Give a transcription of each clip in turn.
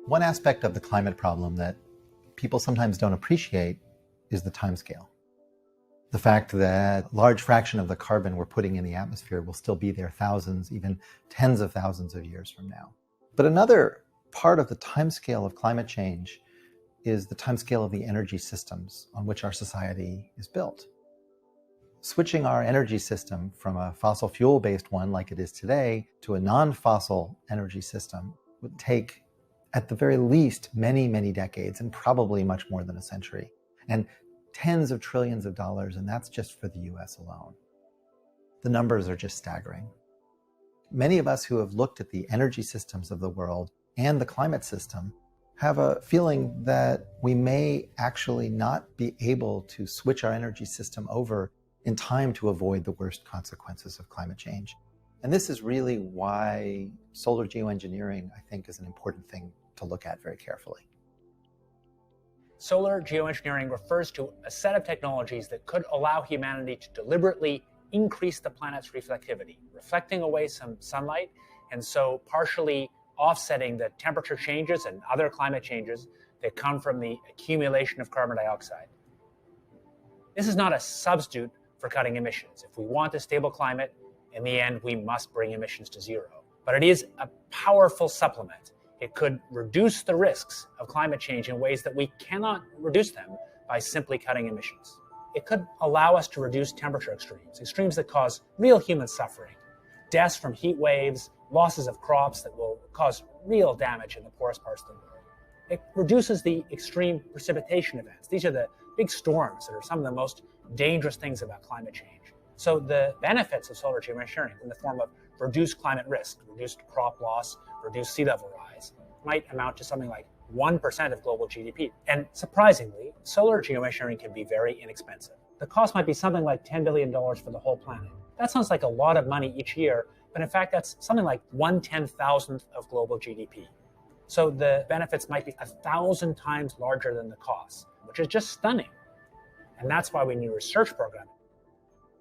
One aspect of the climate problem that people sometimes don't appreciate is the timescale. The fact that a large fraction of the carbon we're putting in the atmosphere will still be there thousands, even tens of thousands of years from now. But another part of the timescale of climate change is the timescale of the energy systems on which our society is built. Switching our energy system from a fossil fuel-based one like it is today to a non-fossil energy system would take, at the very least, many, many decades, and probably much more than a century, and tens of trillions of dollars, and that's just for the US alone. The numbers are just staggering. Many of us who have looked at the energy systems of the world and the climate system have a feeling that we may actually not be able to switch our energy system over in time to avoid the worst consequences of climate change. And this is really why solar geoengineering, I think, is an important thing to look at very carefully. Solar geoengineering refers to a set of technologies that could allow humanity to deliberately increase the planet's reflectivity, reflecting away some sunlight, and so partially offsetting the temperature changes and other climate changes that come from the accumulation of carbon dioxide. This is not a substitute for cutting emissions. If we want a stable climate, in the end, we must bring emissions to zero. But it is a powerful supplement. It could reduce the risks of climate change in ways that we cannot reduce them by simply cutting emissions. It could allow us to reduce temperature extremes that cause real human suffering, deaths from heat waves, losses of crops that will cause real damage in the poorest parts of the world. It reduces the extreme precipitation events. These are the big storms that are some of the most dangerous things about climate change. So the benefits of solar geoengineering in the form of reduced climate risk, reduced crop loss, reduced sea level rise, might amount to something like 1% of global GDP. And surprisingly, solar geoengineering can be very inexpensive. The cost might be something like $10 billion for the whole planet. That sounds like a lot of money each year, but in fact, that's something like 1/10,000th of global GDP. So the benefits might be 1,000 times larger than the costs, which is just stunning. And that's why we need a research program.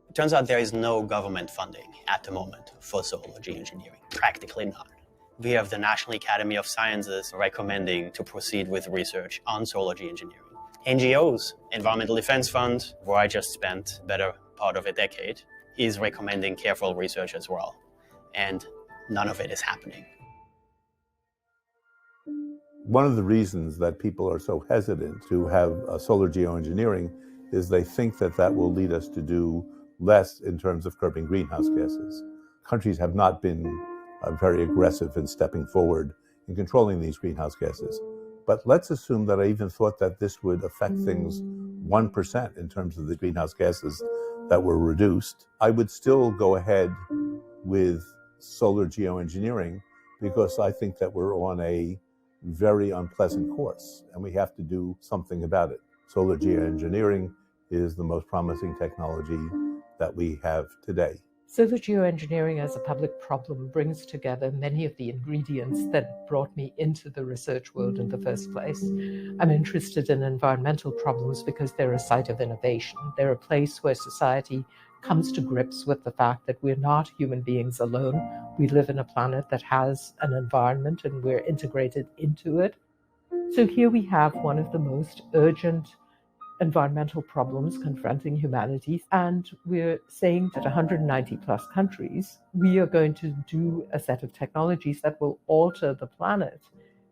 It turns out there is no government funding at the moment for solar geoengineering, practically none. We have the National Academy of Sciences recommending to proceed with research on solar geoengineering. NGOs, Environmental Defense Fund, where I just spent the better part of a decade, is recommending careful research as well. And none of it is happening. One of the reasons that people are so hesitant to have solar geoengineering is they think that that will lead us to do less in terms of curbing greenhouse gases. Countries have not been very aggressive in stepping forward in controlling these greenhouse gases. But let's assume that I even thought that this would affect things 1% in terms of the greenhouse gases that were reduced. I would still go ahead with solar geoengineering because I think that we're on a very unpleasant course and we have to do something about it. Solar geoengineering is the most promising technology that we have today. Solar geoengineering as a public problem brings together many of the ingredients that brought me into the research world in the first place. I'm interested in environmental problems because they're a site of innovation. They're a place where society comes to grips with the fact that we're not human beings alone. We live in a planet that has an environment and we're integrated into it. So here we have one of the most urgent environmental problems confronting humanity, and we're saying that 190 plus countries, we are going to do a set of technologies that will alter the planet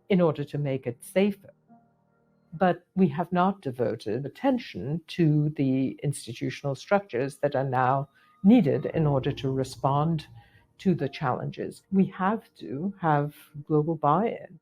in order to make it safer. But we have not devoted attention to the institutional structures that are now needed in order to respond to the challenges. We have to have global buy-in.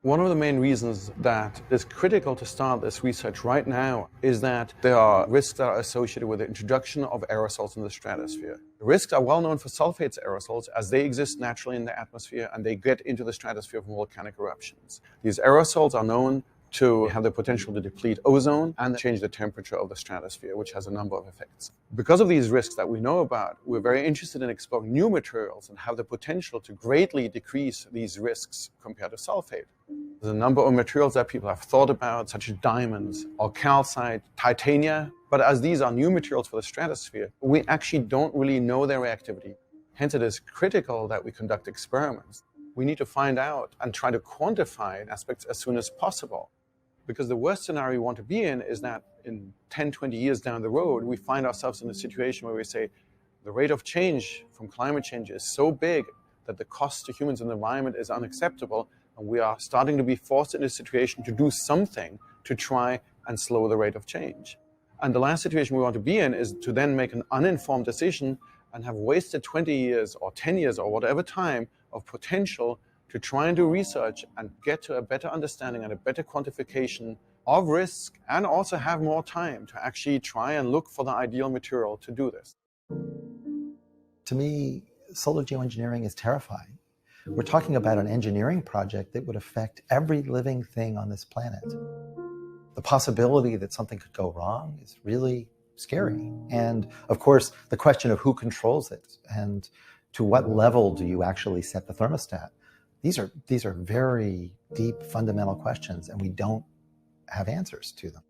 One of the main reasons that it's critical to start this research right now is that there are risks that are associated with the introduction of aerosols in the stratosphere. The risks are well known for sulfates aerosols as they exist naturally in the atmosphere and they get into the stratosphere from volcanic eruptions. These aerosols are known to have the potential to deplete ozone and change the temperature of the stratosphere, which has a number of effects. Because of these risks that we know about, we're very interested in exploring new materials and have the potential to greatly decrease these risks compared to sulfate. There's a number of materials that people have thought about, such as diamonds or calcite, titania, but as these are new materials for the stratosphere, we actually don't really know their reactivity. Hence, it is critical that we conduct experiments. We need to find out and try to quantify aspects as soon as possible. Because the worst scenario we want to be in is that in 10, 20 years down the road, we find ourselves in a situation where we say the rate of change from climate change is so big that the cost to humans and the environment is unacceptable, and we are starting to be forced in a situation to do something to try and slow the rate of change. And the last situation we want to be in is to then make an uninformed decision and have wasted 20 years or 10 years or whatever time of potential to try and do research and get to a better understanding and a better quantification of risk, and also have more time to actually try and look for the ideal material to do this. To me, solar geoengineering is terrifying. We're talking about an engineering project that would affect every living thing on this planet. The possibility that something could go wrong is really scary. And of course, the question of who controls it and to what level do you actually set the thermostat? These are very deep, fundamental questions, and we don't have answers to them.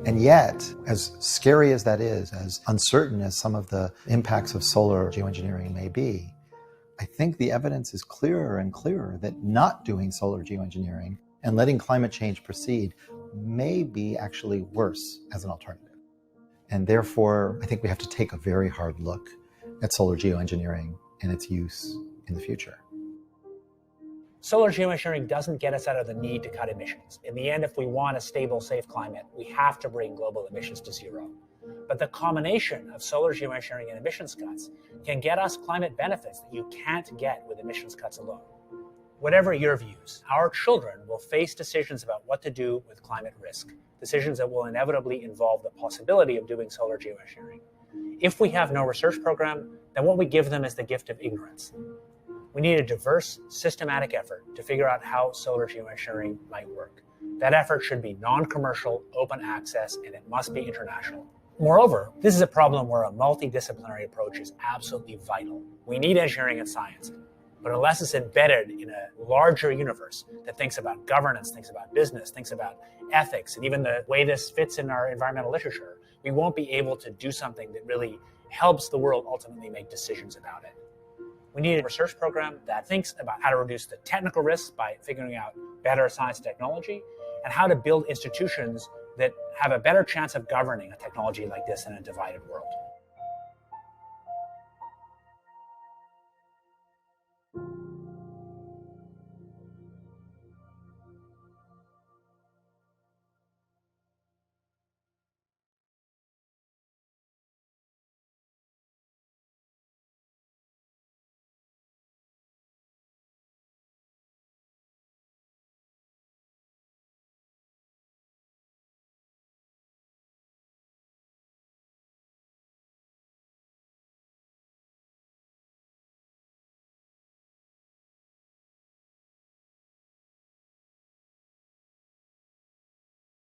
And yet, as scary as that is, as uncertain as some of the impacts of solar geoengineering may be, I think the evidence is clearer and clearer that not doing solar geoengineering and letting climate change proceed may be actually worse as an alternative. And therefore, I think we have to take a very hard look at solar geoengineering and its use in the future. Solar geoengineering doesn't get us out of the need to cut emissions. In the end, if we want a stable, safe climate, we have to bring global emissions to zero. But the combination of solar geoengineering and emissions cuts can get us climate benefits that you can't get with emissions cuts alone. Whatever your views, our children will face decisions about what to do with climate risk, decisions that will inevitably involve the possibility of doing solar geoengineering. If we have no research program, then what we give them is the gift of ignorance. We need a diverse, systematic effort to figure out how solar geoengineering might work. That effort should be non-commercial, open access, and it must be international. Moreover, this is a problem where a multidisciplinary approach is absolutely vital. We need engineering and science, but unless it's embedded in a larger universe that thinks about governance, thinks about business, thinks about ethics, and even the way this fits in our environmental literature, we won't be able to do something that really helps the world ultimately make decisions about it. We need a research program that thinks about how to reduce the technical risks by figuring out better science and technology, and how to build institutions that have a better chance of governing a technology like this in a divided world.